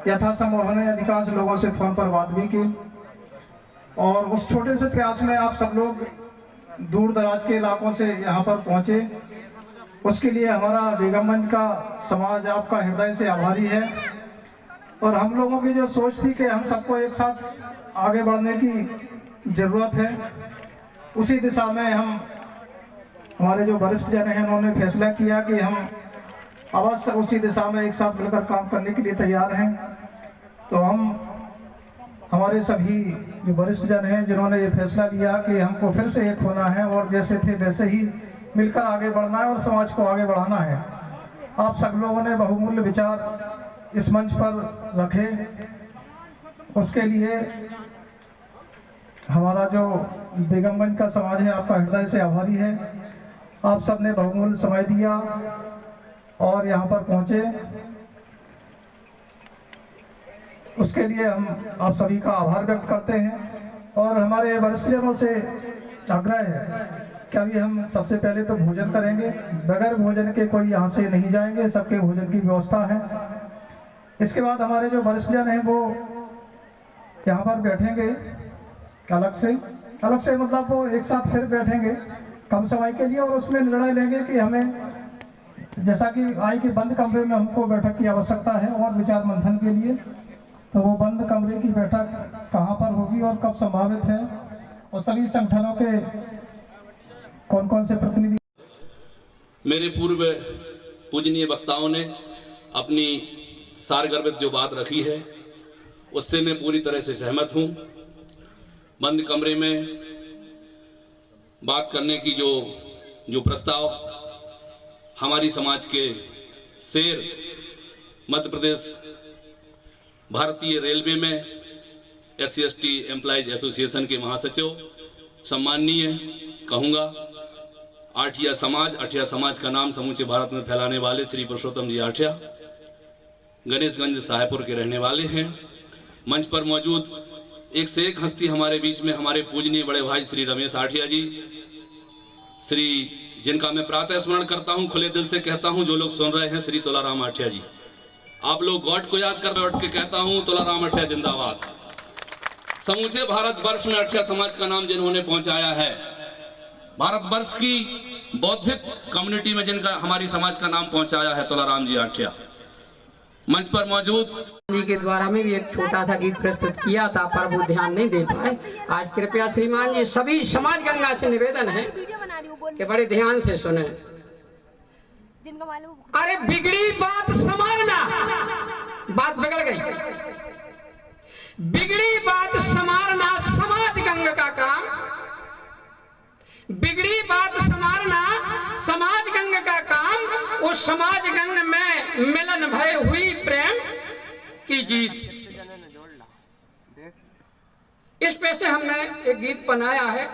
यथासंभव हमने अधिकांश लोगों से फोन पर बात भी की और उस छोटे से प्रयास में आप सब लोग दूर दराज के इलाकों से यहाँ पर पहुँचे। उसके लिए हमारा बेगमगंज का समाज आपका हृदय से आभारी है। और हम लोगों की जो सोच थी कि हम सबको एक साथ आगे बढ़ने की ज़रूरत है, उसी दिशा में हमारे जो वरिष्ठ जन हैं उन्होंने फैसला किया कि हम अवश्य उसी दिशा में एक साथ मिलकर काम करने के लिए तैयार हैं। तो हमारे सभी जो वरिष्ठ जन हैं जिन्होंने ये फैसला लिया कि हमको फिर से एक होना है और जैसे थे वैसे ही मिलकर आगे बढ़ना है और समाज को आगे बढ़ाना है। आप सब लोगों ने बहुमूल्य विचार इस मंच पर रखे, उसके लिए हमारा जो बेगमगंज का समाज है आपका हृदय से आभारी है। आप सब ने बहुमूल्य समय दिया और यहाँ पर पहुँचे, उसके लिए हम आप सभी का आभार व्यक्त करते हैं। और हमारे वरिष्ठ जनों से आग्रह है कि अभी हम सबसे पहले तो भोजन करेंगे, बगैर भोजन के कोई यहाँ से नहीं जाएंगे, सबके भोजन की व्यवस्था है। इसके बाद हमारे जो वरिष्ठ जन हैं वो यहाँ पर बैठेंगे अलग से मतलब वो एक साथ फिर बैठेंगे कम समय के लिए और उसमें निर्णय लेंगे कि हमें जैसा कि आई कि बंद कमरे में हमको बैठक की आवश्यकता है और विचार मंथन के लिए, तो वो बंद कमरे की बैठक कहाँ पर होगी और कब संभावित है और सभी संगठनों के कौन कौन से प्रतिनिधि। मेरे पूर्व पूजनीय वक्ताओं ने अपनी सारगर्भित जो बात रखी है उससे मैं पूरी तरह से सहमत हूँ। बंद कमरे में बात करने की जो प्रस्ताव हमारी समाज के शेर मध्य प्रदेश भारतीय रेलवे में SC/ST एम्प्लॉइज एसोसिएशन के महासचिव सम्माननीय कहूँगा आठिया समाज का नाम समूचे भारत में फैलाने वाले श्री पुरुषोत्तम जी आठिया गणेशगंज साहेबपुर के रहने वाले हैं। मंच पर मौजूद एक से एक हस्ती हमारे बीच में हमारे पूजनीय बड़े भाई श्री रमेश आठिया जी, जिनका मैं प्रातः स्मरण करता हूं, खुले दिल से कहता हूं, जो लोग सुन रहे हैं, श्री तुलाराम आठिया जी। आप लोग गॉड को याद कर बैठ के कहता हूं तुलाराम आठिया जिंदाबाद। समूचे भारतवर्ष में आठिया समाज का नाम जिन्होंने पहुंचाया है, भारतवर्ष की बौद्धिक कम्युनिटी में जिनका हमारी समाज का नाम पहुंचाया है, तुलाराम जी आठिया। मंच पर मौजूद जी के द्वारा में भी एक छोटा सा गीत प्रस्तुत किया था पर वो ध्यान नहीं दे पाए। आज कृपया श्रीमान जी सभी समाज गंगा से निवेदन है कि बड़े ध्यान से सुने। अरे बिगड़ी बात संभालना, बात बिगड़ गई, बिगड़ी बात संभालना समाज गंगा का काम, बिगड़ी बात संभालना समाज गंगा का काम। उस समाज गंगा में मिलन भय हुई प्रेम की जीत। इस पे से हमने एक गीत बनाया है,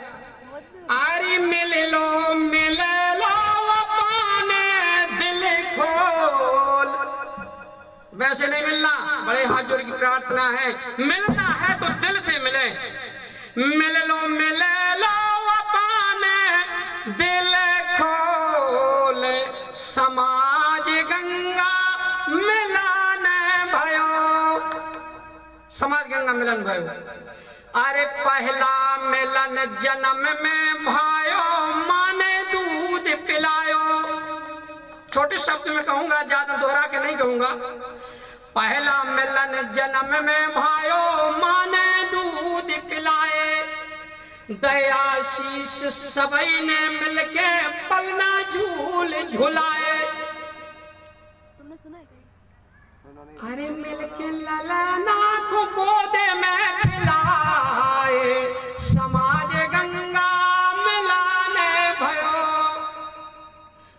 आरी मिल लो अपने दिल खोल। वैसे नहीं मिलना, बड़े हाथ जोड़ की प्रार्थना है, मिलना है तो दिल से मिले। मिल लो अपने दिल खोल, समाज गंगा मिलन भयो, समाज गंगा मिलन भयो। अरे पहला मिलन जन्म में भायो, माने दूध पिलायो। छोटे शब्द में कहूंगा, ज्यादा दोहरा के नहीं कहूंगा। पहला मिलन जन्म में भायो, माने दूध पिलाए। दयाशीष सबई ने मिलके पलना झूल झुलाए। तुमने सुना है? अरे मिलके ललना को गोद में खिलाए, समाज गंगा मिलाने भयो।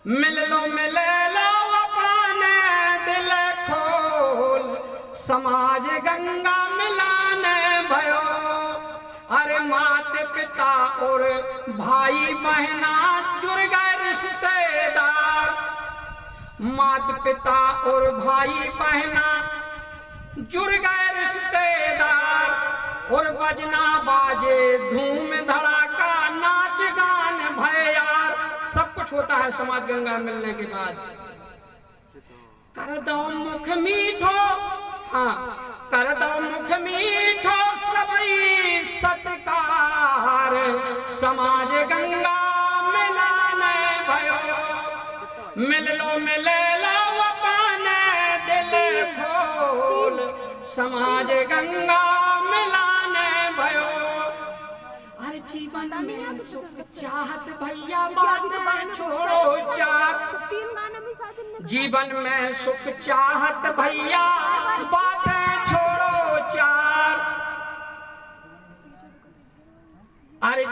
मिल लो अपने दिल खोल, समाज गंगा मिलाने भयो। अरे माता पिता और भाई बहना जुड़ गए रिश्तेदार, माता पिता और भाई बहना जुड़ गए रिश्तेदार। और बजना बाजे धूम धड़ाका, नाच गान भय यार। सब कुछ होता है समाज गंगा मिलने के बाद। कर दो मुख मीठो कर दो मुख मीठो सबई सत्कार, समाज गंगा मिलाने भयो, मिल लो मिले लो अपने दिल खोल, समाज गंगा मिलाने भयो। अरे जीवन में सुख चाहत भैया बातें छोड़ो चार, जीवन में सुख चाहत भैया बातें छोड़ो चार। अरे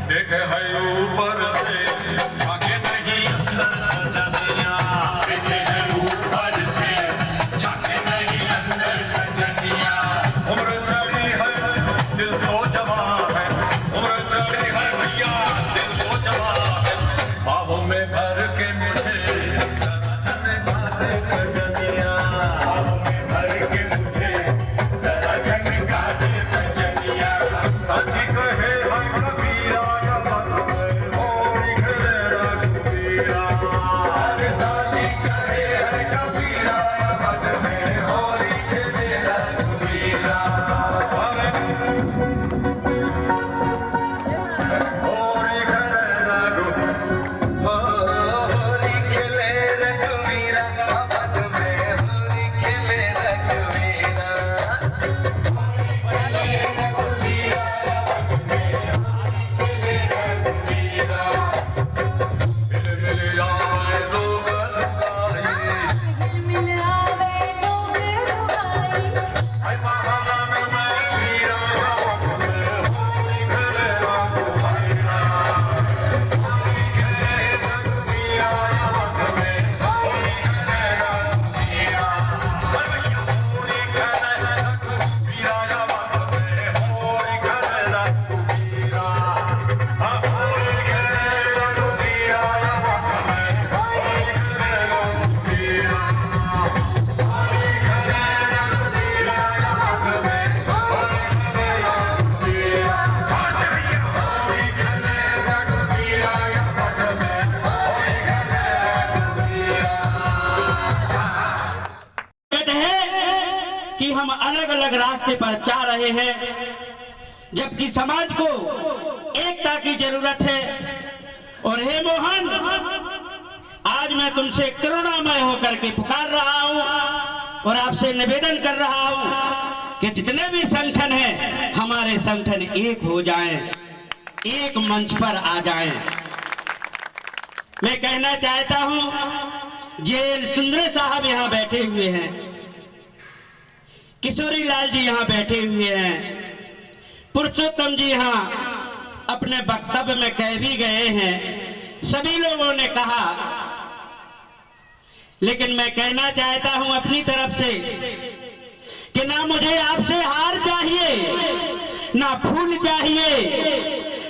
देखे है ऊपर से आगे नहीं अंदर सजनिया, देखे है ऊपर से आगे नहीं अंदर सजनिया। उम्र चढ़ी है दिल तो जवा है, उम्र चढ़ी है भैया दिल तो जवा है। बाहों में भर के मुझे झनका दे कजनिया, बाहों में भर के मुझे जरा झनका दे कजनिया। साची कहे अलग अलग रास्ते पर जा रहे हैं, जबकि समाज को एकता की जरूरत है। और हे मोहन, आज मैं तुमसे करुणामय होकर के पुकार रहा हूं और आपसे निवेदन कर रहा हूं कि जितने भी संगठन हैं हमारे संगठन एक हो जाएं, एक मंच पर आ जाएं। मैं कहना चाहता हूं, जेल सुंदर साहब यहां बैठे हुए हैं, किशोरी लाल जी यहाँ बैठे हुए हैं, पुरुषोत्तम जी यहाँ अपने वक्तव्य में कह भी गए हैं, सभी लोगों ने कहा। लेकिन मैं कहना चाहता हूं अपनी तरफ से कि ना मुझे आपसे हार चाहिए ना फूल चाहिए,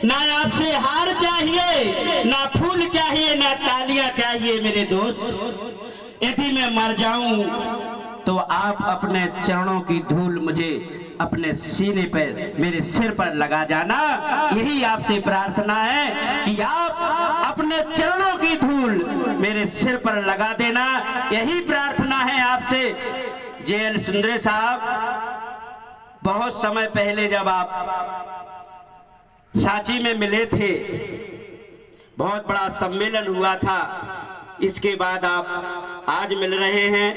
ना आपसे हार चाहिए ना फूल चाहिए, ना तालियां चाहिए मेरे दोस्त। यदि मैं मर जाऊं तो आप अपने चरणों की धूल मुझे अपने सीने पर, मेरे सिर पर लगा जाना। यही आपसे प्रार्थना है कि आप अपने चरणों की धूल मेरे सिर पर लगा देना। यही प्रार्थना है आपसे। जेएल सुंदरे साहब, बहुत समय पहले जब आप सांची में मिले थे, बहुत बड़ा सम्मेलन हुआ था, इसके बाद आप आज मिल रहे हैं।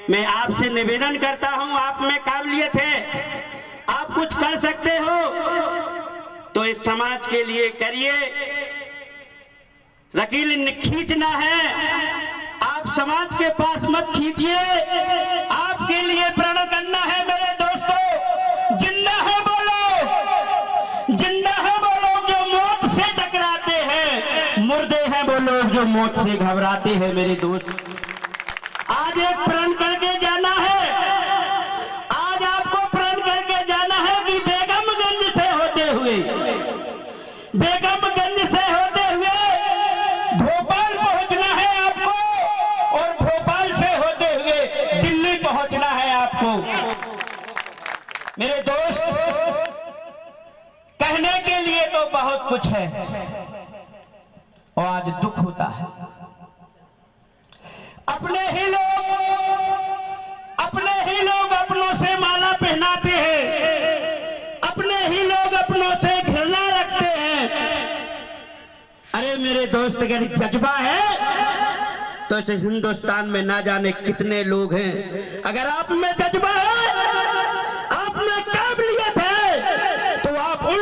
मैं आपसे निवेदन करता हूं, आप में काबिलियत है, आप कुछ कर सकते हो तो इस समाज के लिए करिए। लकीर खींचना है, आप समाज के पास मत खींचिए, आपके लिए प्रण करना है मेरे दोस्तों। जिंदा है बोलो, जिंदा है बोलो जो मौत से टकराते हैं, मुर्दे हैं वो लोग जो मौत से घबराते हैं मेरे दोस्त। आज एक प्रण करके जाना है, आज आपको प्रण करके जाना है कि बेगमगंज से होते हुए, बेगमगंज से होते हुए भोपाल पहुंचना है आपको, और भोपाल से होते हुए दिल्ली पहुंचना है आपको। मेरे दोस्त, कहने के लिए तो बहुत कुछ है और आज दुख होता है। मेरे दोस्त अगर जज्बा है तो इस हिंदुस्तान में ना जाने कितने लोग हैं। अगर आप में जज्बा है, आप में काबिलियत है, तो आप उन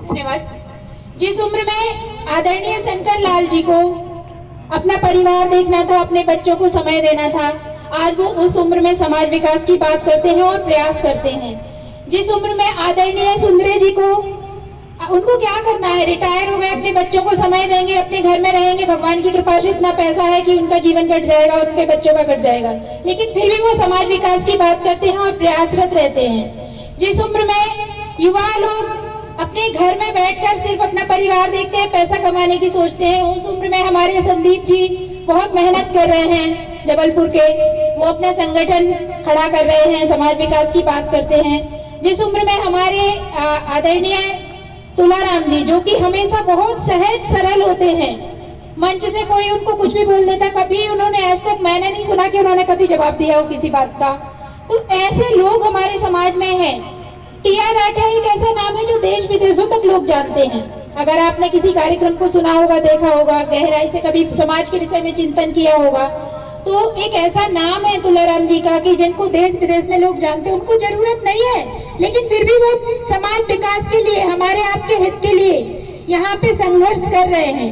धन्यवाद। जिस उम्र में आदरणीय शंकर लाल जी को अपना परिवार देखना था, अपने बच्चों को समय देना था, आज वो उस उम्र में समाज विकास की बात करते हैं और प्रयास करते हैं। जिस उम्र में आदरणीय सुंदरे जी को, उनको क्या करना है, रिटायर हो गए, अपने बच्चों को समय देंगे, अपने घर में रहेंगे, भगवान की कृपा से इतना पैसा है कि उनका जीवन कट जाएगा और उनके बच्चों का कट जाएगा, लेकिन फिर भी वो समाज विकास की बात करते हैं और प्रयासरत रहते हैं। जिस उम्र में युवा लोग अपने घर में बैठकर सिर्फ अपना परिवार देखते हैं, पैसा कमाने की सोचते हैं, उस उम्र में हमारे संदीप जी बहुत मेहनत कर रहे हैं जबलपुर के, वो अपना संगठन खड़ा कर रहे हैं, समाज विकास की बात करते हैं। जिस उम्र में हमारे आदरणीय तुलाराम जी, जो कि हमेशा बहुत सहज सरल होते हैं, मंच से कोई उनको कुछ भी बोल देता, कभी उन्होंने आज तक मैंने नहीं सुना कि उन्होंने कभी जवाब दिया हो किसी बात का। तो ऐसे लोग हमारे समाज में हैं। टी.आर. राठा एक ऐसा नाम है जो देश विदेशों तक लोग जानते हैं। अगर आपने किसी कार्यक्रम को सुना होगा, देखा होगा, गहराई से कभी समाज के विषय में चिंतन किया होगा, तो एक ऐसा नाम है तुलाराम जी का कि जिनको देश विदेश में लोग जानते हैं। उनको जरूरत नहीं है, लेकिन फिर भी वो समाज विकास के लिए, हमारे आपके हित के लिए यहाँ पे संघर्ष कर रहे हैं।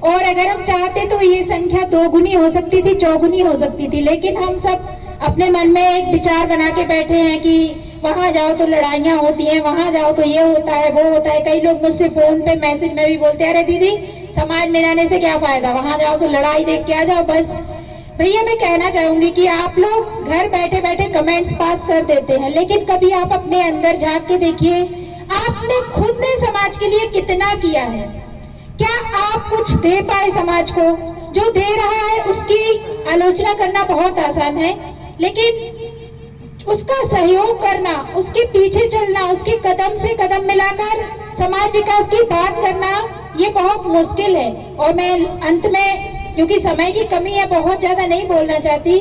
और अगर हम चाहते तो ये संख्या 2 गुनी हो सकती थी, 4 गुनी हो सकती थी, लेकिन हम सब अपने मन में एक विचार बना के बैठे हैं कि वहां जाओ तो लड़ाइयाँ होती हैं, वहां जाओ तो ये होता है, वो होता है। कई लोग मुझसे फोन पे मैसेज में भी बोलते हैं, अरे दीदी समाज में रहने से क्या फायदा, वहां जाओ तो लड़ाई देख के आ जाओ। बस भैया मैं कहना चाहूंगी कि आप लोग घर बैठे बैठे कमेंट्स पास कर देते हैं, लेकिन कभी आप अपने अंदर झांक के देखिए, आपने खुद ने समाज के लिए कितना किया है। क्या आप कुछ दे पाए समाज को? जो दे रहा है उसकी आलोचना करना बहुत आसान है, लेकिन उसका सहयोग करना, उसके पीछे चलना, उसके कदम से कदम मिलाकर समाज विकास की बात करना, ये बहुत मुश्किल है। और मैं अंत में, क्योंकि समय की कमी है, बहुत ज्यादा नहीं बोलना चाहती,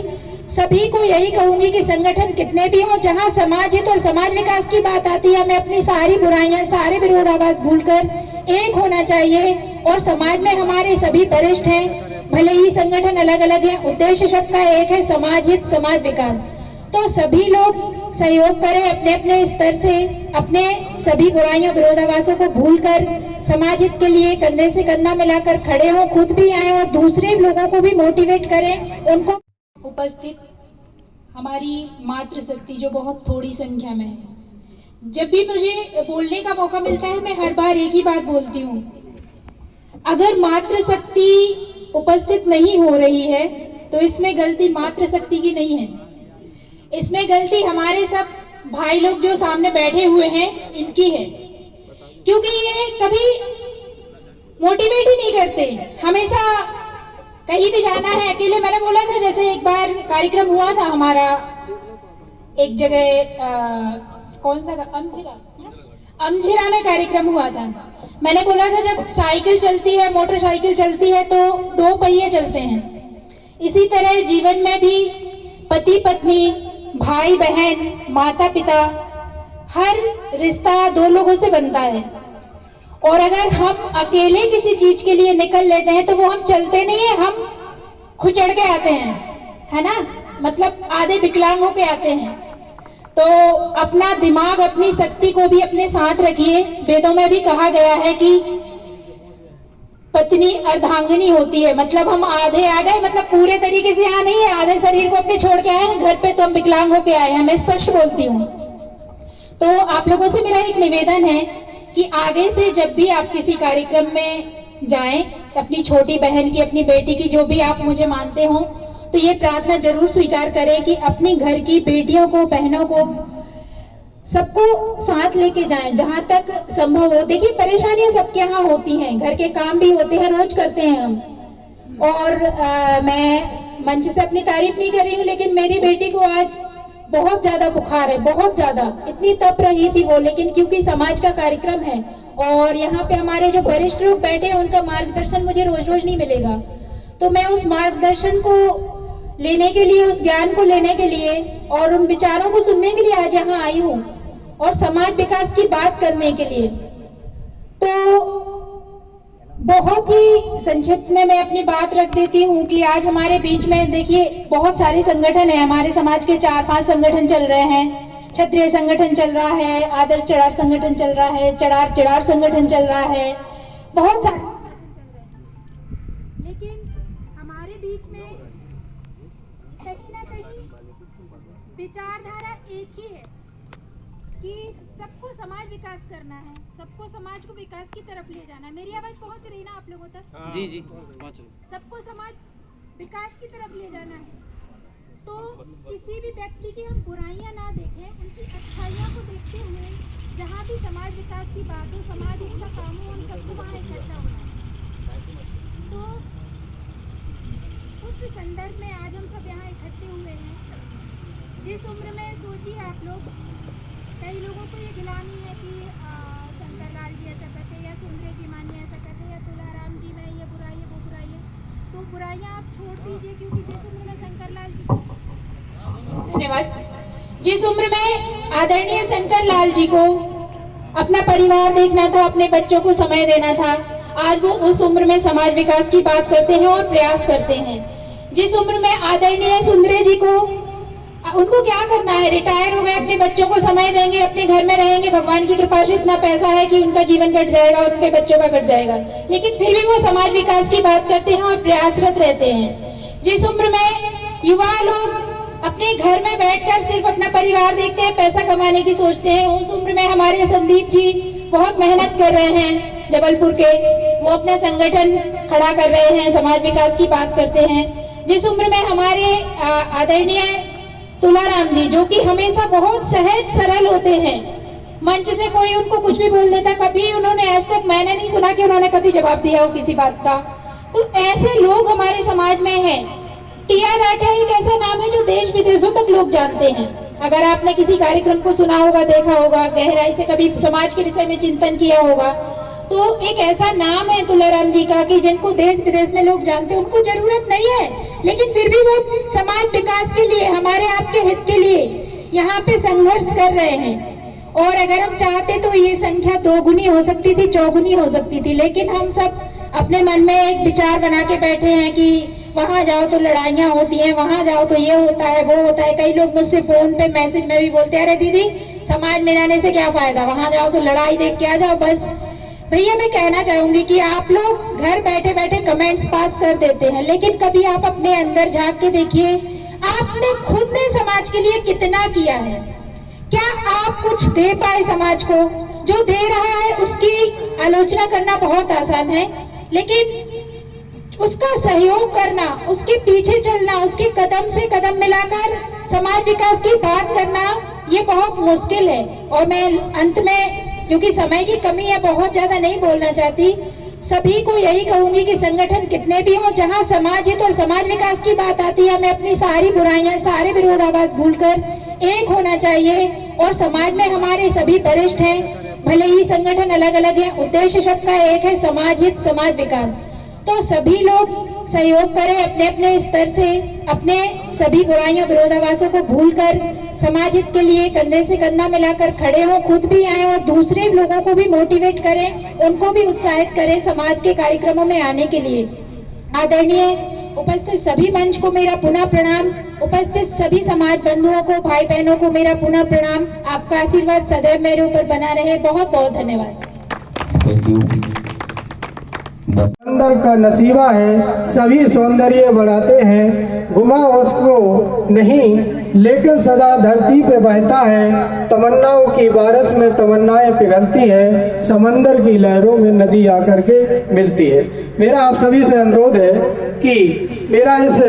सभी को यही कहूंगी कि संगठन कितने भी हो, जहां समाज हित और समाज विकास की बात आती है, हमें अपनी सारी बुराइयां, सारे विरोधाभास भूलकर एक होना चाहिए। और समाज में हमारे सभी वरिष्ठ हैं, भले ही संगठन अलग अलग है, उद्देश्य सबका एक है, समाज हित, समाज विकास। तो सभी लोग सहयोग करें अपने अपने स्तर से, अपने सभी बुराइयों विरोधाभासों को भूलकर समाज हित के लिए कंधे से कंधा मिलाकर खड़े हों, खुद भी आए और दूसरे लोगों को भी मोटिवेट करें। उनको उपस्थित हमारी मातृशक्ति जो बहुत थोड़ी संख्या में है, जब भी मुझे बोलने का मौका मिलता है मैं हर बार एक ही बात बोलती हूँ, अगर मातृशक्ति उपस्थित नहीं हो रही है तो इसमें गलती मातृशक्ति की नहीं है, इसमें गलती हमारे सब भाई लोग जो सामने बैठे हुए हैं इनकी है। क्योंकि ये कभी मोटिवेट ही नहीं करते, हमेशा कहीं भी जाना है अकेले। मैंने बोला था, जैसे एक बार कार्यक्रम हुआ था हमारा एक जगह, कौन सा, अमझिरा में कार्यक्रम हुआ था। मैंने बोला था जब साइकिल चलती है, मोटरसाइकिल चलती है तो दो पहिए चलते हैं। इसी तरह जीवन में भी पति पत्नी, भाई बहन, माता पिता, हर रिश्ता दो लोगों से बनता है। और अगर हम अकेले किसी चीज के लिए निकल लेते हैं तो वो हम चलते नहीं है, हम खुचड़ के आते हैं, है ना, मतलब आधे विकलांग होके आते हैं। तो अपना दिमाग, अपनी शक्ति को भी अपने साथ रखिए। वेदों में भी कहा गया है कि पत्नी अर्धांगिनी होती है, मतलब हम आधे आ गए, मतलब पूरे तरीके से यहाँ नहीं है, आधे शरीर को अपने छोड़ के आए हैं घर पे, तो हम विकलांग होके आए हैं, मैं स्पष्ट बोलती हूँ। तो आप लोगों से मेरा एक निवेदन है कि आगे से जब भी आप किसी कार्यक्रम में जाएं, अपनी छोटी बहन की, अपनी बेटी की, जो भी आप मुझे मानते हो, तो ये प्रार्थना जरूर स्वीकार करें कि अपनी घर की बेटियों को, बहनों को, सबको साथ लेके जाएं जहां तक संभव हो। देखिए परेशानियां सबके यहाँ होती हैं, घर के काम भी होते हैं, रोज करते हैं हम। और मैं मंच से अपनी तारीफ नहीं कर रही हूँ, लेकिन मेरी बेटी को आज बहुत ज्यादा बुखार है, बहुत ज्यादा, इतनी तप रही थी वो, लेकिन क्योंकि समाज का कार्यक्रम है और यहाँ पे हमारे जो वरिष्ठ लोग बैठे हैं उनका मार्गदर्शन मुझे रोज रोज नहीं मिलेगा, तो मैं उस मार्गदर्शन को लेने के लिए, उस ज्ञान को लेने के लिए और उन विचारों को सुनने के लिए आज यहाँ आई हूँ और समाज विकास की बात करने के लिए। तो बहुत ही संक्षिप्त में मैं अपनी बात रख देती हूँ कि आज हमारे बीच में देखिए बहुत सारे संगठन है, हमारे समाज के 4-5 संगठन चल रहे हैं। क्षत्रिय संगठन चल रहा है, आदर्श चड़ार संगठन चल रहा है, चड़ार चिड़ार संगठन चल रहा है, बहुत सारे संगठन चल रहे हैं। लेकिन हमारे बीच में कहीं ना कहीं विचारधारा एक ही है कि सबको समाज विकास करना है, सबको समाज को विकास की तरफ ले जाना है। मेरी आवाज पहुंच रही ना आप लोगों तक? जी जी पहुंच रही। सबको समाज विकास की तरफ ले जाना है, तो किसी भी व्यक्ति की हम बुराइयां ना देखें, उनकी अच्छाइयों को देखते हुए जहाँ भी समाज विकास की बात हो, समाज हित का काम हो, हम सबको वहाँ इकट्ठा होना है। तो उस संदर्भ में आज हम सब यहाँ इकट्ठे हुए हैं। जिस उम्र में सोचिए आप लोग, कई लोगों को ये गिलानी है कि शंकर लाल जी ऐसा करते, या सुंदरे जी मान्य ऐसा करते, या तुलाराम जी में ये बुराई है, वो बुराई है। तो बुराइयां आप छोड़ दीजिए, क्योंकि जिस उम्र में शंकर लाल जी, धन्यवाद, जिस उम्र में आदरणीय शंकर लाल जी को अपना परिवार देखना था, अपने बच्चों को समय देना था, आज वो उस उम्र में समाज विकास की बात करते हैं और प्रयास करते हैं। जिस उम्र में आदरणीय सुंदरे जी को, उनको क्या करना है, रिटायर हो गए, अपने बच्चों को समय देंगे, अपने घर में रहेंगे, भगवान की कृपा से इतना पैसा है कि उनका जीवन कट जाएगा और उनके बच्चों का कट जाएगा, लेकिन फिर भी वो समाज विकास की बात करते हैं और प्रयासरत रहते हैं। जिस उम्र में युवा लोग अपने घर में बैठकर सिर्फ अपना परिवार देखते हैं, पैसा कमाने की सोचते हैं, उस उम्र में हमारे संदीप जी बहुत मेहनत कर रहे हैं जबलपुर के, वो अपना संगठन खड़ा कर रहे हैं, समाज विकास की बात करते हैं। जिस उम्र में हमारे आदरणीय तुलाराम जी, जो कि हमेशा बहुत सहज सरल होते हैं, मंच से कोई उनको कुछ भी बोल देता, कभी उन्होंने आज तक मैंने नहीं सुना कि उन्होंने कभी जवाब दिया हो किसी बात का। तो ऐसे लोग हमारे समाज में हैं। टी.आर. राठा एक ऐसा नाम है जो देश विदेशों तक लोग जानते हैं। अगर आपने किसी कार्यक्रम को सुना होगा, देखा होगा, गहराई से कभी समाज के विषय में चिंतन किया होगा, तो एक ऐसा नाम है तुलाराम जी का कि जिनको देश विदेश में लोग जानते हैं। उनको जरूरत नहीं है, लेकिन फिर भी वो समाज विकास के लिए, हमारे आपके हित के लिए यहाँ पे संघर्ष कर रहे हैं। और अगर हम चाहते तो ये संख्या 2 गुनी हो सकती थी, 4 गुनी हो सकती थी, लेकिन हम सब अपने मन में एक विचार बना के बैठे हैं कि वहां जाओ तो लड़ाइयां होती हैं, वहां जाओ तो ये होता है, वो होता है। कई लोग मुझसे फोन पे मैसेज में भी बोलते हैं, अरे दीदी समाज में रहने से क्या फायदा, वहां जाओ तो लड़ाई देख के आ जाओ बस। भैया मैं कहना चाहूंगी कि आप लोग घर बैठे बैठे कमेंट्स पास कर देते हैं, लेकिन कभी आप अपने अंदर झांक के देखिए, आपने खुद ने समाज के लिए कितना किया है। क्या आप कुछ दे पाए समाज को? जो दे रहा है उसकी आलोचना करना बहुत आसान है, लेकिन उसका सहयोग करना, उसके पीछे चलना, उसके कदम से कदम मिलाकर समाज विकास की बात करना, ये बहुत मुश्किल है। और मैं अंत में, क्योंकि समय की कमी है, बहुत ज्यादा नहीं बोलना चाहती, सभी को यही कहूंगी कि संगठन कितने भी हो, जहां समाज हित और समाज विकास की बात आती है, हमें अपनी सारी बुराइयां, सारे विरोधाभास भूलकर एक होना चाहिए। और समाज में हमारे सभी वरिष्ठ हैं, भले ही संगठन अलग अलग है, उद्देश्य सबका एक है, समाज हित, समाज विकास। तो सभी लोग सहयोग करें अपने अपने स्तर से, अपने सभी बुराइयों विरोधाभासों को भूलकर समाज हित के लिए कंधे से कंधा मिलाकर खड़े हो, खुद भी आए और दूसरे लोगों को भी मोटिवेट करें, उनको भी उत्साहित करें समाज के कार्यक्रमों में आने के लिए। आदरणीय उपस्थित सभी मंच को मेरा पुनः प्रणाम, उपस्थित सभी समाज बंधुओं को, भाई बहनों को मेरा पुनः प्रणाम। आपका आशीर्वाद सदैव मेरे ऊपर बना रहे। बहुत बहुत धन्यवाद। Thank you. अंदर का नसीबा है, सभी सौंदर्य बढ़ाते हैं, घुमा उसको नहीं लेकिन सदा धरती पे बहता है। तमन्नाओं की बारिश में तमन्नाएं पिघलती है, समंदर की लहरों में नदी आकर के मिलती है। मेरा आप सभी से अनुरोध है कि मेरा इस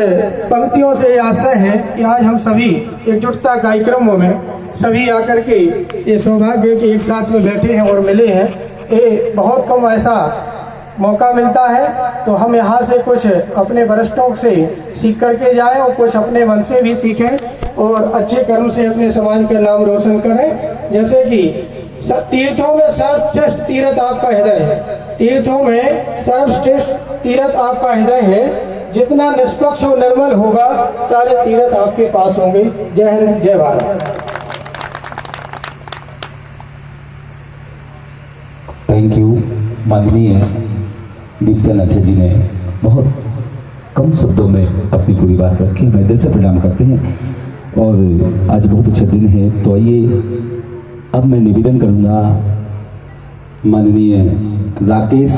पंक्तियों से आशय है कि आज हम सभी एकजुटता कार्यक्रमों में सभी आकर के ये सौभाग्य के एक साथ में बैठे हैं और मिले हैं। ये बहुत कम ऐसा मौका मिलता है, तो हम यहाँ से कुछ अपने वरिष्ठों से सीख करके जाएं और कुछ अपने मन से भी सीखें और अच्छे कर्म से अपने समाज का नाम रोशन करें। जैसे कि तीर्थों में सर्वश्रेष्ठ तीर्थ आपका हृदय है, तीर्थों में सर्वश्रेष्ठ तीर्थ आपका हृदय है। जितना निष्पक्ष और निर्मल होगा, सारे तीर्थ आपके पास होंगे। जय हिंद, जय भारत। Thank you. माननीय दीपचंद अठे जी ने बहुत कम शब्दों में अपनी पूरी बात रखी, हमें दिल से प्रणाम करते हैं। और आज बहुत अच्छा दिन है, तो आइए अब मैं निवेदन करूंगा माननीय राकेश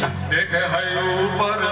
देखे है ऊपर